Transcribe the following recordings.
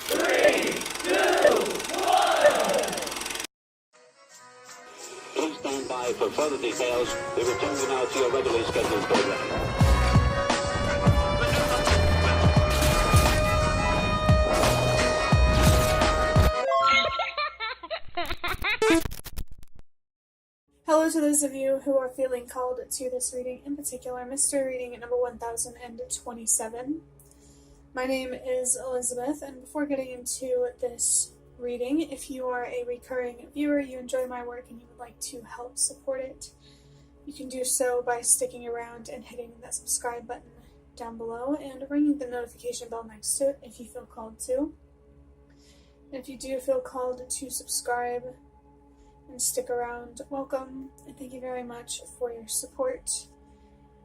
3, 2, 1. Please stand by for further details. We return you now to your regularly scheduled program. Hello to those of you who are feeling called to this reading, in particular, mystery reading at number 1027. My name is Elizabeth, and before getting into this reading, if you are a recurring viewer, you enjoy my work, and you would like to help support it, you can do so by sticking around and hitting that subscribe button down below and ringing the notification bell next to it if you feel called to. And if you do feel called to subscribe and stick around, welcome, and thank you very much for your support,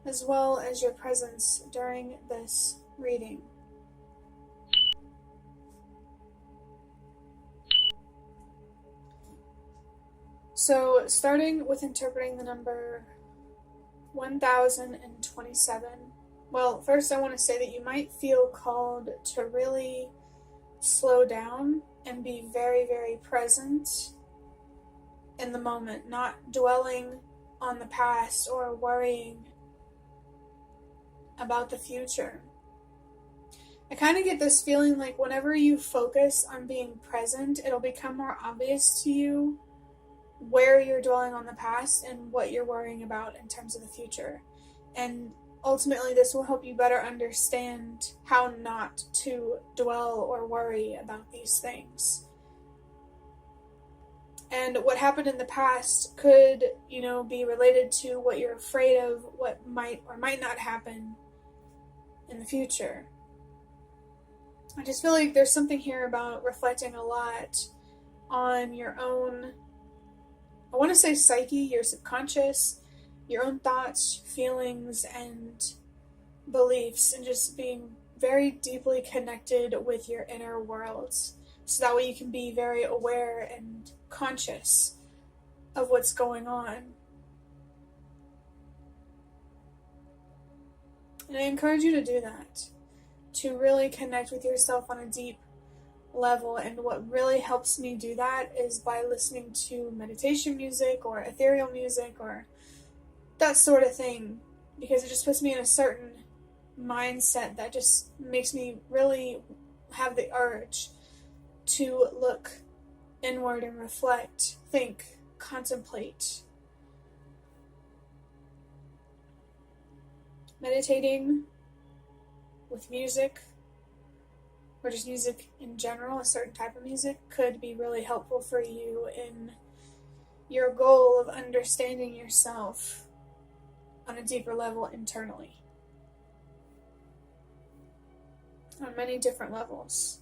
as well as your presence during this reading. So, starting with interpreting the number 1027, well, first I want to say that you might feel called to really slow down and be very, very present in the moment, not dwelling on the past or worrying about the future. I kind of get this feeling like whenever you focus on being present, it'll become more obvious to you where you're dwelling on the past and what you're worrying about in terms of the future. And ultimately, this will help you better understand how not to dwell or worry about these things. And what happened in the past could, be related to what you're afraid of, what might or might not happen in the future. I just feel like there's something here about reflecting a lot on your own, I want to say psyche, your subconscious, your own thoughts, feelings, and beliefs, and just being very deeply connected with your inner worlds. So that way you can be very aware and conscious of what's going on. And I encourage you to do that, to really connect with yourself on a deep level. And what really helps me do that is by listening to meditation music or ethereal music or that sort of thing, because it just puts me in a certain mindset that just makes me really have the urge to look inward and reflect, think, contemplate. Meditating with music, or just music in general, a certain type of music, could be really helpful for you in your goal of understanding yourself on a deeper level internally, on many different levels.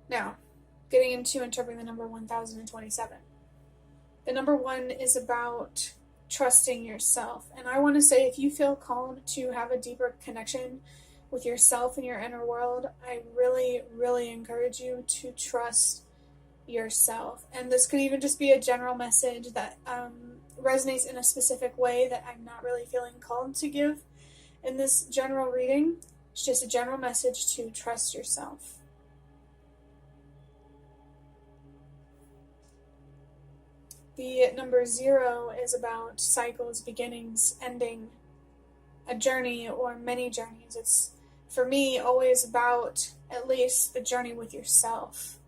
Now, getting into interpreting the number 1027. The number 1 is about trusting yourself. And I want to say, if you feel called to have a deeper connection with yourself and your inner world, I really, really encourage you to trust yourself. And this could even just be a general message that resonates in a specific way that I'm not really feeling called to give in this general reading. It's just a general message to trust yourself. The number 0 is about cycles, beginnings, ending, a journey or many journeys. It's, for me, always about at least the journey with yourself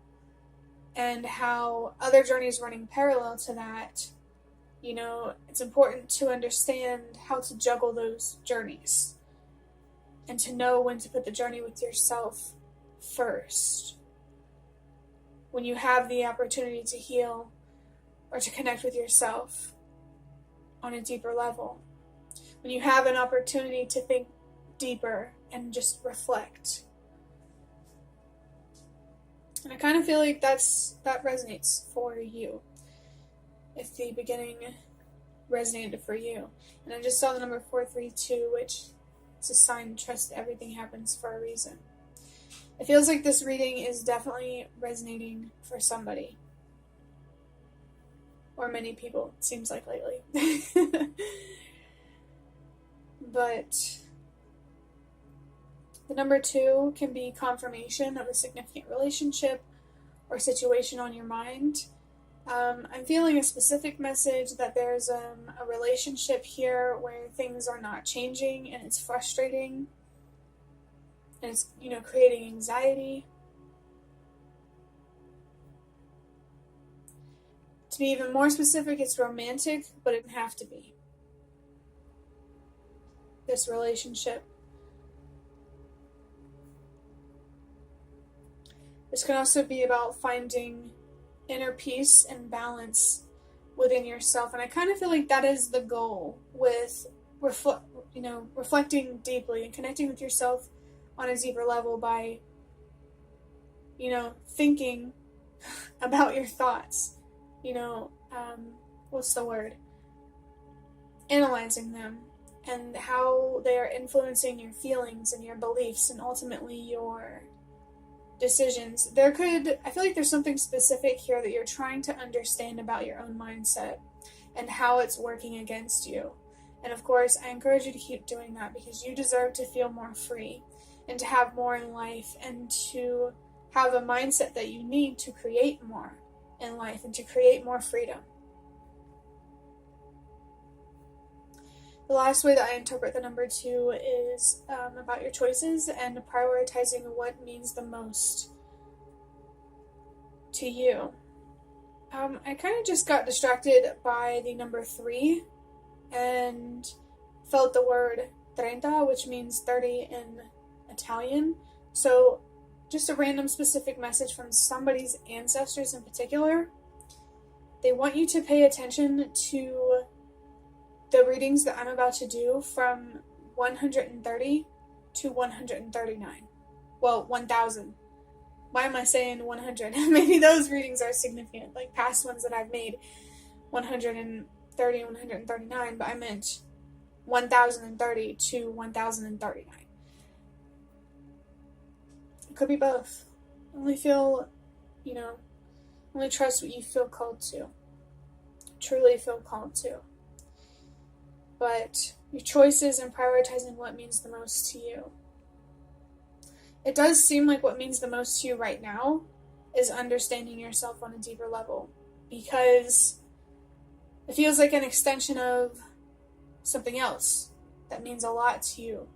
and how other journeys running parallel to that, it's important to understand how to juggle those journeys and to know when to put the journey with yourself first. When you have the opportunity to heal or to connect with yourself on a deeper level. When you have an opportunity to think deeper and just reflect. And I kind of feel like that resonates for you, if the beginning resonated for you. And I just saw the number 432, which is a sign to trust that everything happens for a reason. It feels like this reading is definitely resonating for somebody. Or many people, it seems like lately. But The number 2 can be confirmation of a significant relationship or situation on your mind. I'm feeling a specific message that there's a relationship here where things are not changing and it's frustrating and it's, creating anxiety. To be even more specific, it's romantic, but it doesn't have to be. This relationship. This can also be about finding inner peace and balance within yourself. And I kind of feel like that is the goal with reflecting deeply and connecting with yourself on a deeper level by, thinking about your thoughts, analyzing them and how they are influencing your feelings and your beliefs and ultimately your decisions. I feel like there's something specific here that you're trying to understand about your own mindset and how it's working against you. And of course, I encourage you to keep doing that because you deserve to feel more free and to have more in life and to have a mindset that you need to create more in life and to create more freedom. The last way that I interpret the number 2 is about your choices and prioritizing what means the most to you. I kind of just got distracted by the number 3 and felt the word 30, which means 30 in Italian. So just a random specific message from somebody's ancestors in particular. They want you to pay attention to the readings that I'm about to do from 130 to 139. Well, 1000. Why am I saying 100? Maybe those readings are significant, like past ones that I've made, 130 and 139, but I meant 1030 to 1039. It could be both. Only trust what you feel called to. Truly feel called to. But your choices and prioritizing what means the most to you. It does seem like what means the most to you right now is understanding yourself on a deeper level, because it feels like an extension of something else that means a lot to you.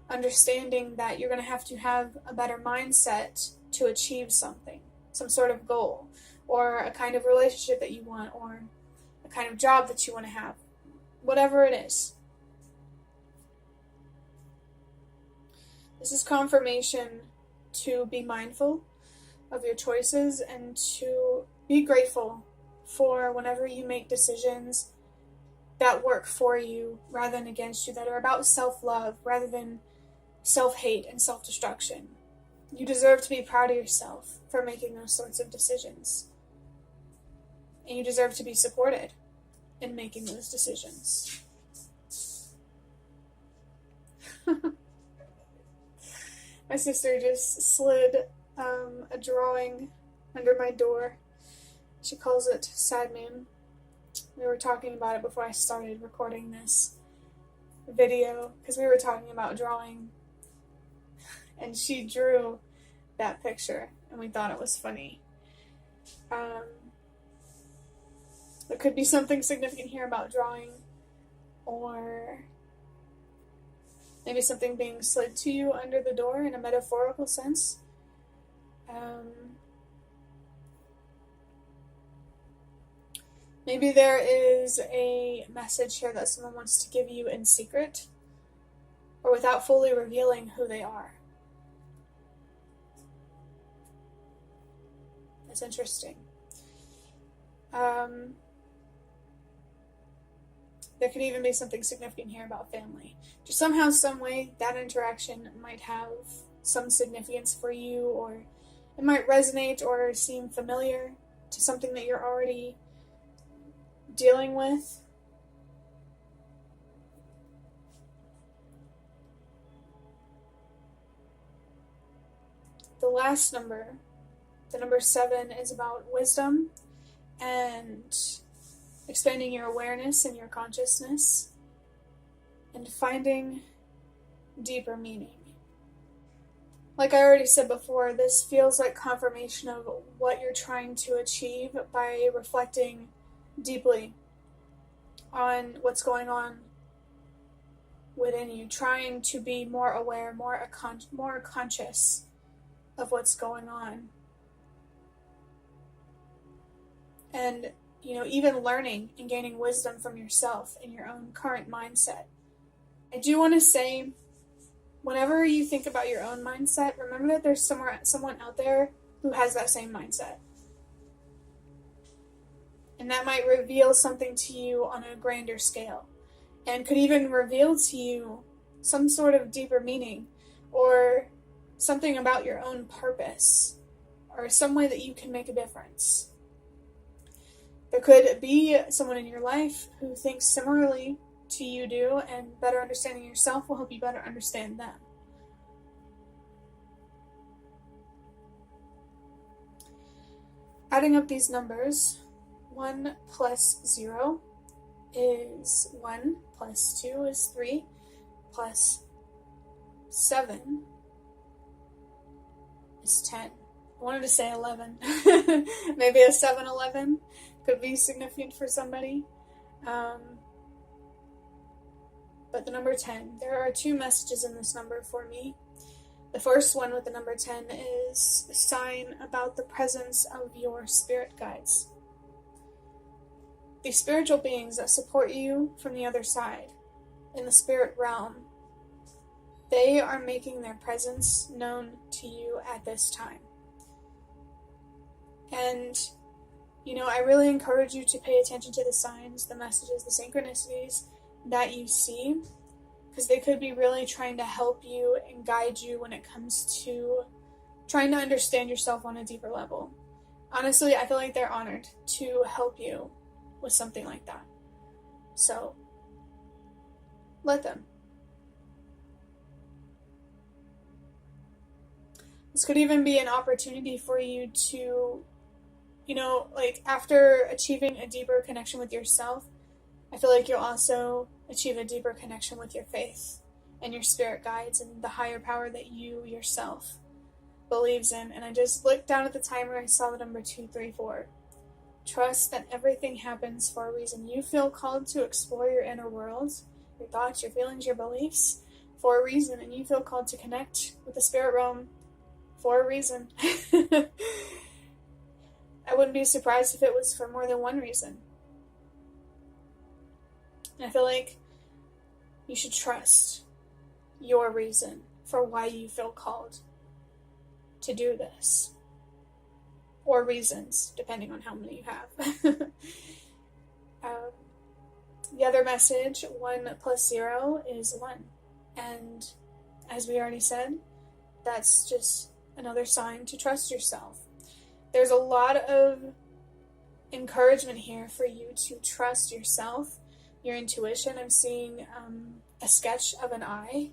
Understanding that you're going to have a better mindset to achieve something, some sort of goal, or a kind of relationship that you want, or a kind of job that you want to have. Whatever it is. This is confirmation to be mindful of your choices and to be grateful for whenever you make decisions that work for you rather than against you, that are about self-love rather than self-hate and self-destruction. You deserve to be proud of yourself for making those sorts of decisions. And you deserve to be supported in making those decisions. My sister just slid a drawing under my door. She calls it Sad Moon. We were talking about it before I started recording this video because we were talking about drawing, and she drew that picture and we thought it was funny. There could be something significant here about drawing, or maybe something being slid to you under the door in a metaphorical sense. Maybe there is a message here that someone wants to give you in secret, or without fully revealing who they are. That's interesting. There could even be something significant here about family. Just somehow, some way, that interaction might have some significance for you, or it might resonate or seem familiar to something that you're already dealing with. The last number, the number 7, is about wisdom and expanding your awareness and your consciousness and finding deeper meaning. like I already said before, this feels like confirmation of what you're trying to achieve by reflecting deeply on what's going on within you, trying to be more aware, more conscious of what's going on. And, even learning and gaining wisdom from yourself and your own current mindset. I do want to say, whenever you think about your own mindset, remember that there's someone out there who has that same mindset. And that might reveal something to you on a grander scale, and could even reveal to you some sort of deeper meaning, or something about your own purpose, or some way that you can make a difference. There could be someone in your life who thinks similarly to you do, and better understanding yourself will help you better understand them. Adding up these numbers, 1 plus 0 is 1, plus 2 is 3, plus 7 is 10. I wanted to say 11. Maybe a 7-11 could be significant for somebody. But the number 10, there are 2 messages in this number for me. The first one with the number 10 is a sign about the presence of your spirit guides. The spiritual beings that support you from the other side, in the spirit realm, they are making their presence known to you at this time. And, I really encourage you to pay attention to the signs, the messages, the synchronicities that you see, because they could be really trying to help you and guide you when it comes to trying to understand yourself on a deeper level. Honestly, I feel like they're honored to help you with something like that. So, let them. This could even be an opportunity for you to, after achieving a deeper connection with yourself, I feel like you'll also achieve a deeper connection with your faith and your spirit guides and the higher power that you yourself believes in. And I just looked down at the timer, I saw the number 234. Trust that everything happens for a reason. You feel called to explore your inner world, your thoughts, your feelings, your beliefs for a reason, and you feel called to connect with the spirit realm for a reason. I wouldn't be surprised if it was for more than one reason. And I feel like you should trust your reason for why you feel called to do this. Or reasons, depending on how many you have. The other message, 1 plus 0 is 1. And as we already said, that's just another sign to trust yourself. There's a lot of encouragement here for you to trust yourself, your intuition. I'm seeing a sketch of an eye.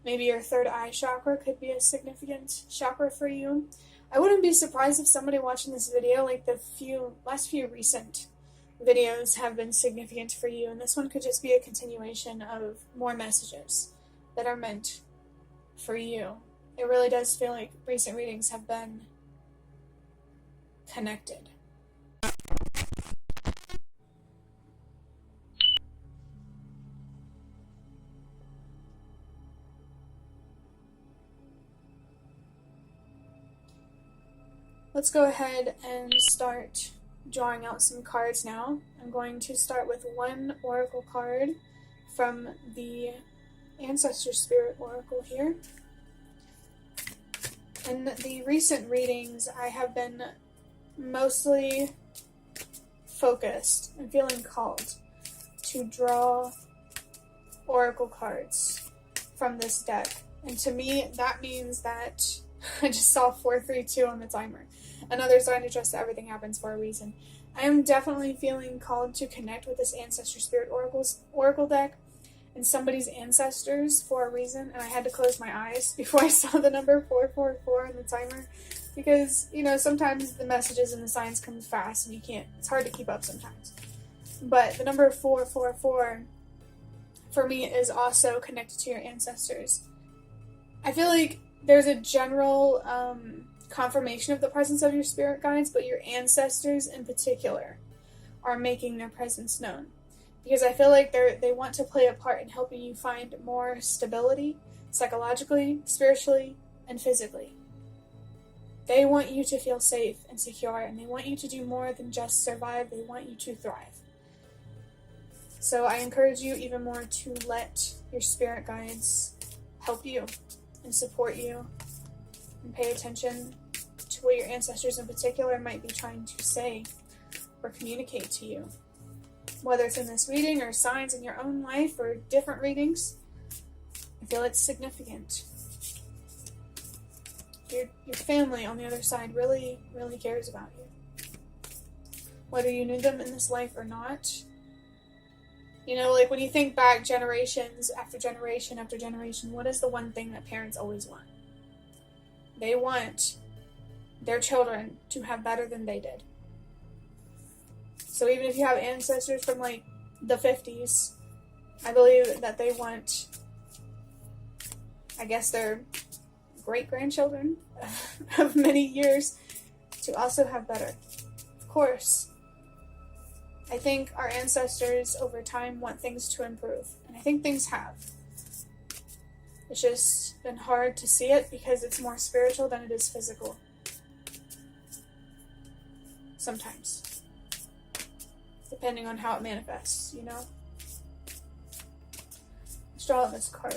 Maybe your third eye chakra could be a significant chakra for you. I wouldn't be surprised if somebody watching this video, like the last few recent videos, have been significant for you, and this one could just be a continuation of more messages that are meant for you. It really does feel like recent readings have been connected. Let's go ahead and start drawing out some cards now. I'm going to start with one oracle card from the Ancestor Spirit Oracle here. In the recent readings, I have been mostly focused and feeling called to draw oracle cards from this deck. And to me, that means that I just saw 432 on the timer. Another sign to trust that everything happens for a reason. I am definitely feeling called to connect with this Ancestor Spirit Oracle deck and somebody's ancestors for a reason, and I had to close my eyes before I saw the number 444 on the timer, because, sometimes the messages and the signs come fast and it's hard to keep up sometimes. But the number 444 for me is also connected to your ancestors. I feel like there's a general confirmation of the presence of your spirit guides, but your ancestors in particular are making their presence known. Because I feel like they want to play a part in helping you find more stability, psychologically, spiritually, and physically. They want you to feel safe and secure, and they want you to do more than just survive. They want you to thrive. So I encourage you even more to let your spirit guides help you and support you, and pay attention to what your ancestors in particular might be trying to say or communicate to you. Whether it's in this reading or signs in your own life or different readings, I feel it's significant. Your family on the other side really, really cares about you. Whether you knew them in this life or not. You know, like when you think back generations after generation after generation, what is the one thing that parents always want? They want their children to have better than they did. So even if you have ancestors from like the 50s, I believe that they want, I guess, their great-grandchildren of many years to also have better. Of course, I think our ancestors over time want things to improve, and I think things have. It's just been hard to see it because it's more spiritual than it is physical. Sometimes. Depending on how it manifests, you know? Let's draw this card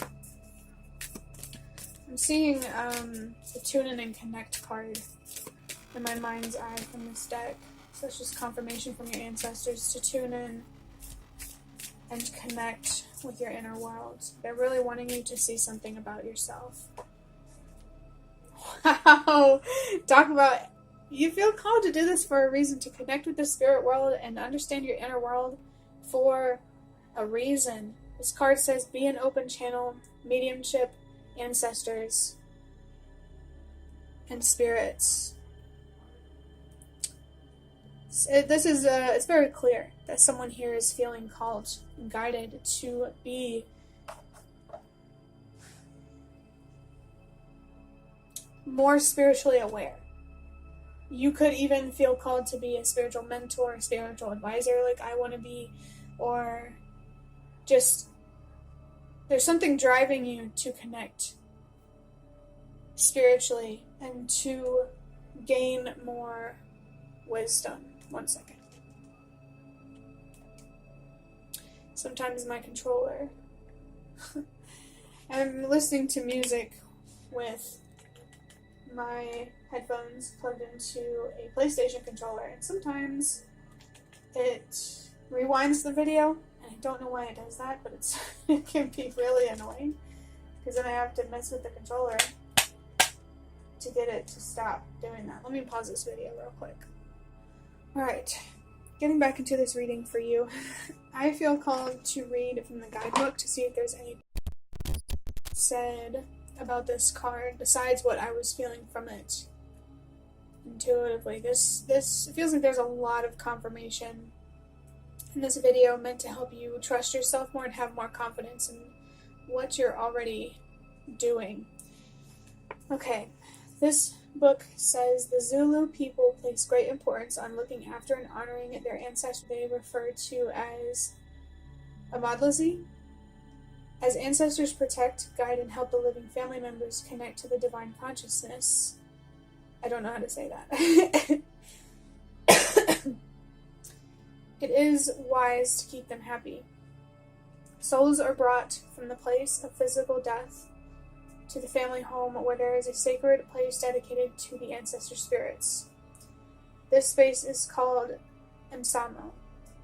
now. I'm seeing the Tune In and Connect card in my mind's eye from this deck. So it's just confirmation from your ancestors to tune in and connect with your inner world. They're really wanting you to see something about yourself. Wow! Talk about, you feel called to do this for a reason, to connect with the spirit world and understand your inner world for a reason. This card says, be an open channel, mediumship, ancestors, and spirits. This is it's very clear that someone here is feeling called and guided to be more spiritually aware. You could even feel called to be a spiritual mentor, a spiritual advisor like I want to be, or just there's something driving you to connect spiritually and to gain more wisdom. 1 second. Sometimes my controller. I'm listening to music with my headphones plugged into a PlayStation controller, and sometimes it rewinds the video, and I don't know why it does that, but it can be really annoying, because then I have to mess with the controller to get it to stop doing that. Let me pause this video real quick. Alright, getting back into this reading for you. I feel called to read from the guidebook to see if there's anything said about this card besides what I was feeling from it intuitively. This it feels like there's a lot of confirmation in this video meant to help you trust yourself more and have more confidence in what you're already doing. Okay, this book says the Zulu people place great importance on looking after and honoring their ancestors. They refer to as Amadlazi. As ancestors protect, guide, and help the living family members connect to the divine consciousness. I don't know how to say that. It is wise to keep them happy. Souls are brought from the place of physical death to the family home where there is a sacred place dedicated to the ancestor spirits. This space is called Msamo,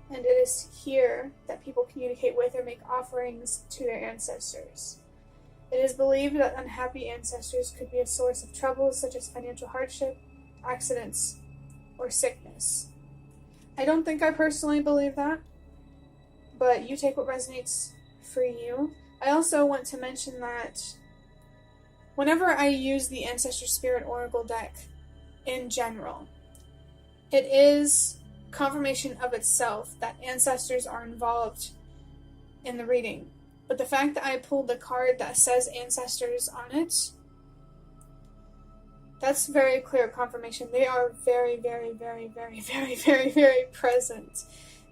and it is here that people communicate with or make offerings to their ancestors. It is believed that unhappy ancestors could be a source of troubles such as financial hardship, accidents, or sickness. I don't think I personally believe that, but you take what resonates for you. I also want to mention that whenever I use the Ancestor Spirit Oracle deck in general, it is confirmation of itself that ancestors are involved in the reading. But the fact that I pulled the card that says ancestors on it, that's very clear confirmation. They are very, very, very, very, very, very, very present.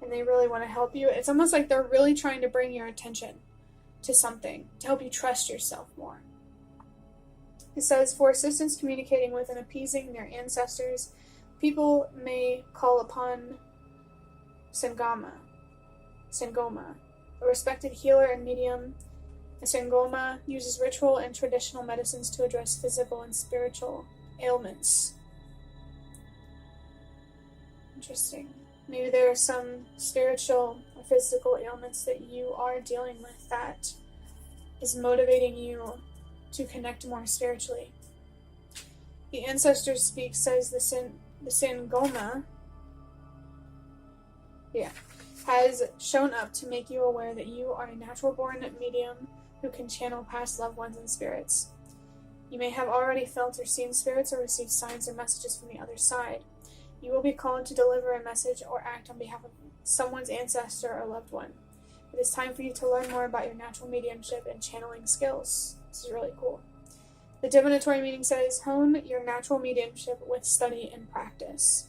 And they really want to help you. It's almost like they're really trying to bring your attention to something, to help you trust yourself more. It says, for assistance communicating with and appeasing their ancestors, people may call upon Sangoma, a respected healer and medium. A Sangoma uses ritual and traditional medicines to address physical and spiritual ailments. Interesting. Maybe there are some spiritual or physical ailments that you are dealing with that is motivating you to connect more spiritually. The Ancestors Speak says the Sangoma has shown up to make you aware that you are a natural-born medium who can channel past loved ones and spirits. You may have already felt or seen spirits or received signs or messages from the other side. You will be called to deliver a message or act on behalf of someone's ancestor or loved one. It is time for you to learn more about your natural mediumship and channeling skills. This is really cool. The divinatory meaning says, hone your natural mediumship with study and practice.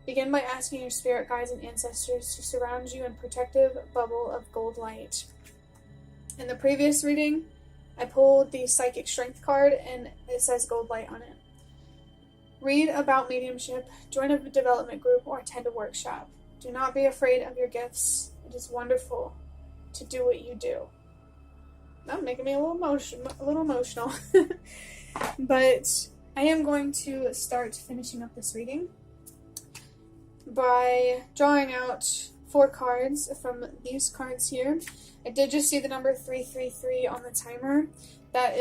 Begin by asking your spirit guides and ancestors to surround you in a protective bubble of gold light. In the previous reading, I pulled the Psychic Strength card, and it says gold light on it. Read about mediumship, join a development group, or attend a workshop. Do not be afraid of your gifts. It is wonderful to do what you do. That's making me a little emotional. But I am going to start finishing up this reading by drawing out 4 cards from these cards here. I did just see the number 333 on the timer. That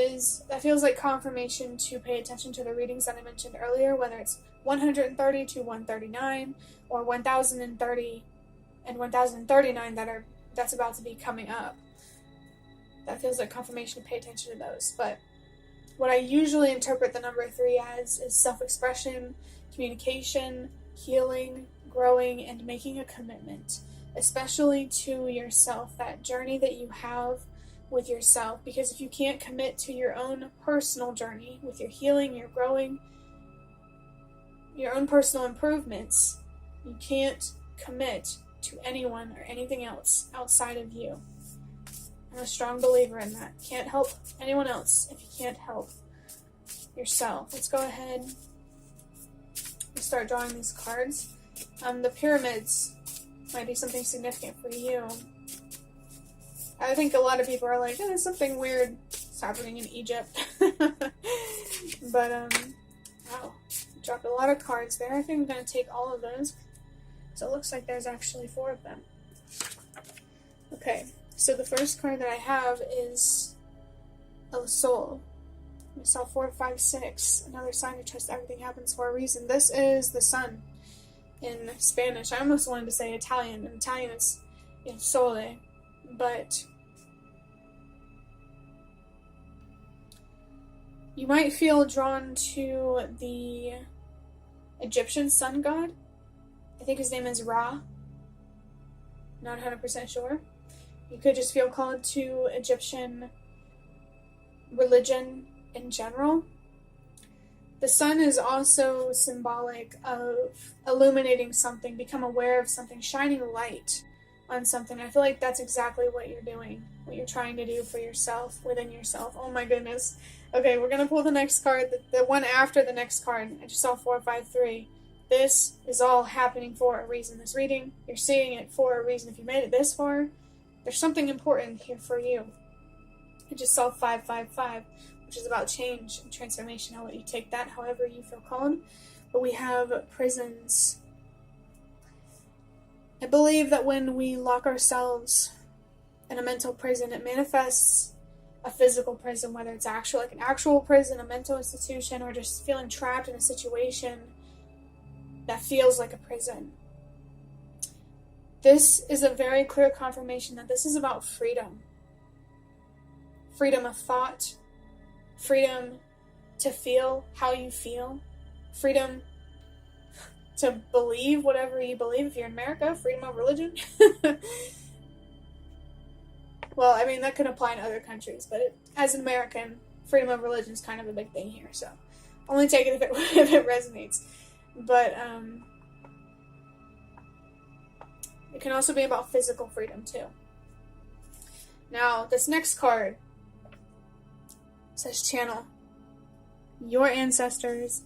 feels like confirmation to pay attention to the readings that I mentioned earlier, whether it's 130 to 139 or 1030 and 1039 that's about to be coming up. That feels like confirmation to pay attention to those. But what I usually interpret the number 3 as is self-expression, communication, healing, growing, and making a commitment, especially to yourself, that journey that you have with yourself. Because if you can't commit to your own personal journey with your healing, your growing, your own personal improvements, you can't commit to anyone or anything else outside of you. I'm a strong believer in that. Can't help anyone else if you can't help yourself. Let's go ahead and start drawing these cards. The pyramids might be something significant for you. I think a lot of people are like, oh, there's something weird happening in Egypt. But, wow. Dropped a lot of cards there. I think I'm going to take all of those. So it looks like there's actually 4 of them. Okay, so the first card that I have is El Sol. I saw 4, 5, 6. Another sign to trust everything happens for a reason. This is the sun in Spanish. I almost wanted to say Italian. In Italian it's Il Sole. But you might feel drawn to the Egyptian sun god. I think his name is Ra. Not 100% sure. You could just feel called to Egyptian religion in general. The sun is also symbolic of illuminating something, become aware of something, shining light on something. I feel like that's exactly what you're doing, what you're trying to do for yourself, within yourself. Oh my goodness. Okay, we're going to pull the next card, the one after the next card. I just saw 4, 5, 3. This is all happening for a reason. This reading, you're seeing it for a reason. If you made it this far, there's something important here for you. I just saw 5, 5, 5, which is about change and transformation. I'll let you take that however you feel called. But we have prisons. I believe that when we lock ourselves in a mental prison, it manifests a physical prison, whether it's like an actual prison, a mental institution, or just feeling trapped in a situation that feels like a prison. This is a very clear confirmation that this is about freedom. Freedom of thought, freedom to feel how you feel, freedom to believe whatever you believe. If you're in America, freedom of religion. Well, I mean, that can apply in other countries, but as an American, freedom of religion is kind of a big thing here, so only take it if it resonates. But it can also be about physical freedom, too. Now, this next card says channel. Your ancestors,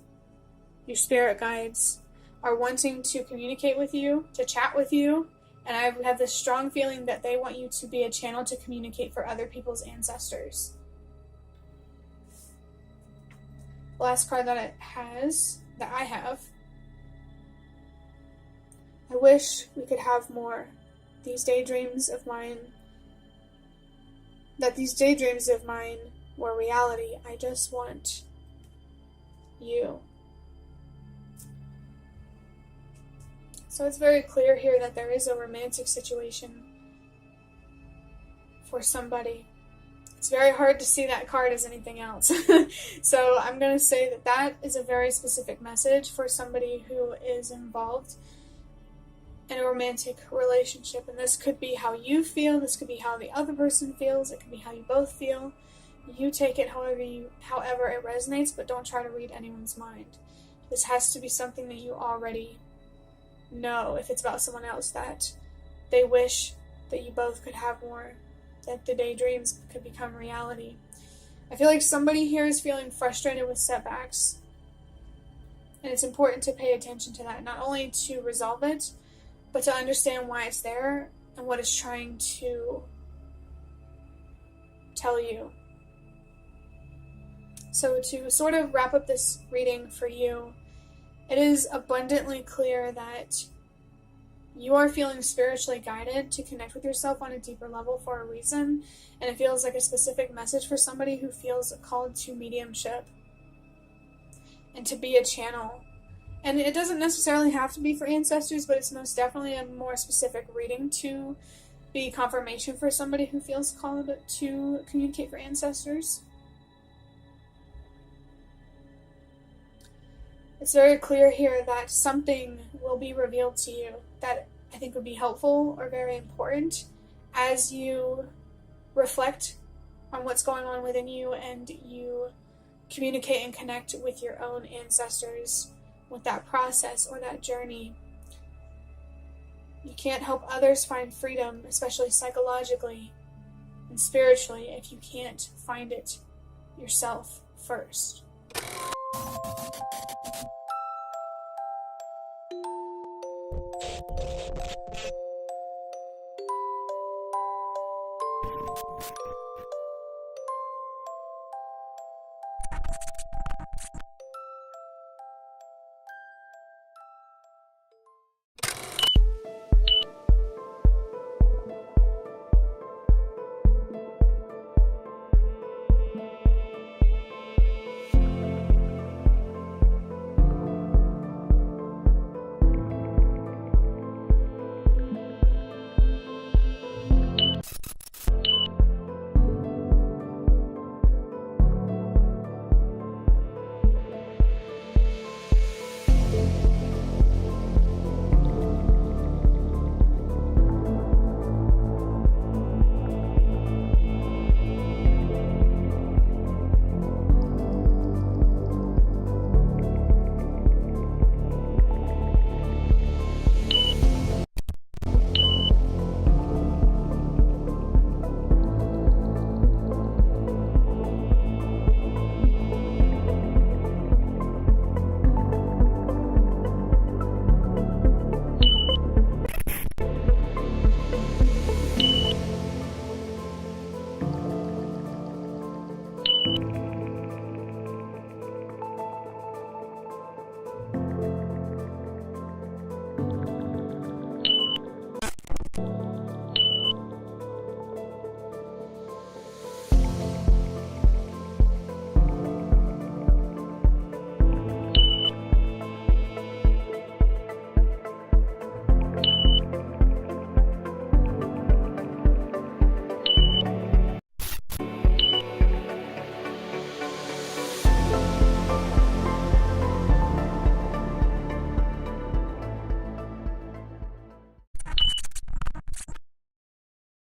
your spirit guides, are wanting to communicate with you, to chat with you, and I have this strong feeling that they want you to be a channel to communicate for other people's ancestors. The last card that I have, I wish we could have more. These daydreams of mine were reality. I just want you. So it's very clear here that there is a romantic situation for somebody. It's very hard to see that card as anything else. So I'm going to say that that is a very specific message for somebody who is involved in a romantic relationship. And this could be how you feel, this could be how the other person feels, it could be how you both feel. You take it however it resonates, but don't try to read anyone's mind. This has to be something that you already know. If it's about someone else, that they wish that you both could have more, that the daydreams could become reality. I feel like somebody here is feeling frustrated with setbacks, and it's important to pay attention to that, not only to resolve it, but to understand why it's there and what it's trying to tell you. So to sort of wrap up this reading for you, it is abundantly clear that you are feeling spiritually guided to connect with yourself on a deeper level for a reason, and it feels like a specific message for somebody who feels called to mediumship and to be a channel. And it doesn't necessarily have to be for ancestors, but it's most definitely a more specific reading to be confirmation for somebody who feels called to communicate for ancestors. It's very clear here that something will be revealed to you that I think would be helpful or very important as you reflect on what's going on within you and you communicate and connect with your own ancestors with that process or that journey. You can't help others find freedom, especially psychologically and spiritually, if you can't find it yourself first.